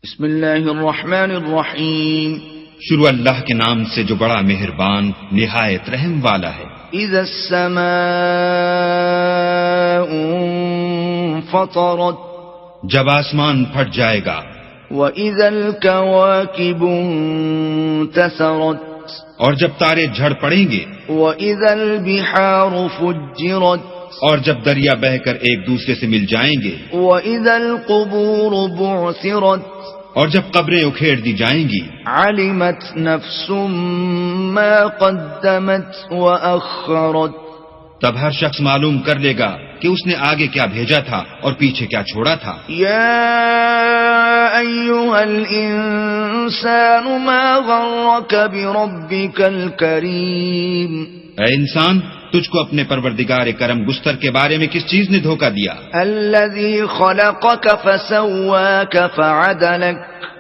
بسم اللہ الرحمن الرحیم، شروع اللہ کے نام سے جو بڑا مہربان نہایت رحم والا ہے۔ اذا السماء انفطرت، جب آسمان پھٹ جائے گا، وَإِذَا الْكَوَاكِبُ انتثرت، اور جب تارے جھڑ پڑیں گے، وَإِذَا الْبِحَارُ فُجِّرت، اور جب دریا بہہ کر ایک دوسرے سے مل جائیں گے، وَإِذَا الْقُبُورُ بُعْثِرت، اور جب قبریں اکھیڑ دی جائیں گی، عَلِمَتْ نَفْسٌ مَا قَدَّمَتْ وَأَخَّرَتْ، تب ہر شخص معلوم کر لے گا کہ اس نے آگے کیا بھیجا تھا اور پیچھے کیا چھوڑا تھا۔ یا ایھا الانسان ما غرک بربک الکریم، اے انسان، تجھ کو اپنے پروردگار کرم گستر کے بارے میں کس چیز نے دھوکہ دیا؟ الذی خلقک فسواک فعدلک،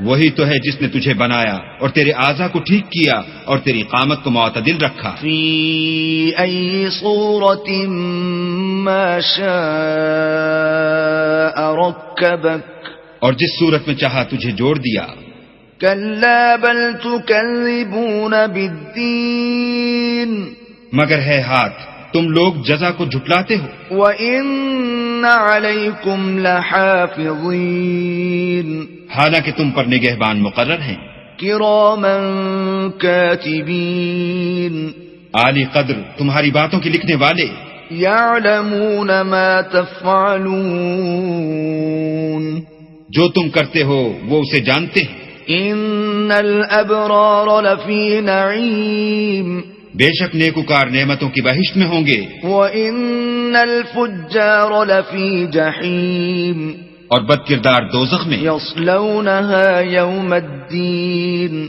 وہی تو ہے جس نے تجھے بنایا اور تیرے اعضاء کو ٹھیک کیا اور تیری قامت کو معتدل رکھا۔ فی ای صورت ما شاء رکبک، اور جس صورت میں چاہا تجھے جوڑ دیا۔ کلا بل تکذبون بالدین، مگر ہے ہاتھ تم لوگ جزا کو جھٹلاتے ہو۔ وَإِنَّ عَلَيْكُمْ لَحَافِظِينَ، حالانکہ تم پر نگہبان مقرر ہیں، كِرَامًا كَاتِبِينَ، عالی قدر تمہاری باتوں کے لکھنے والے، يَعْلَمُونَ مَا تَفْعَلُونَ، جو تم کرتے ہو وہ اسے جانتے ہیں۔ إِنَّ الْأَبْرَارَ لَفِي نَعِيمٍ، بے شک نیکوکار نعمتوں کی بہشت میں ہوں گے، وَإِنَّ الْفُجَّارَ لَفِي جَحِيمٍ، اور بد کردار دوزخ میں، يَصْلَوْنَهَا يَوْمَ الدِّينِ،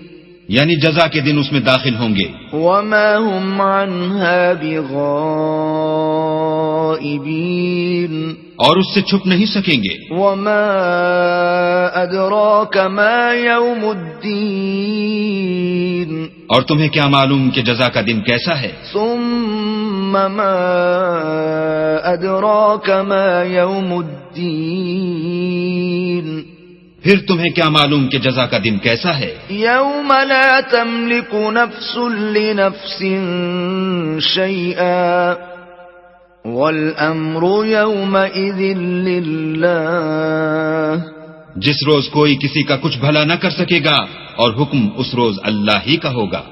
یعنی جزا کے دن اس میں داخل ہوں گے، وَمَا هُمْ عَنْهَا بِغَائِبِينَ، اور اس سے چھپ نہیں سکیں گے۔ وَمَا أَدْرَاكَ مَا يَوْمُ الدِّينِ، اور تمہیں کیا معلوم کہ جزا کا دن کیسا ہے؟ ثُمَّ مَا أَدْرَاكَ مَا يَوْمُ الدِّينِ، پھر تمہیں کیا معلوم کہ جزا کا دن کیسا ہے؟ يَوْمَ لَا تَمْلِكُ نَفْسٌ لِنَفْسٍ شَيْئًا وَالْأَمْرُ يَوْمَئِذٍ لِلَّهِ، جس روز کوئی کسی کا کچھ بھلا نہ کر سکے گا اور حکم اس روز اللہ ہی کا ہوگا۔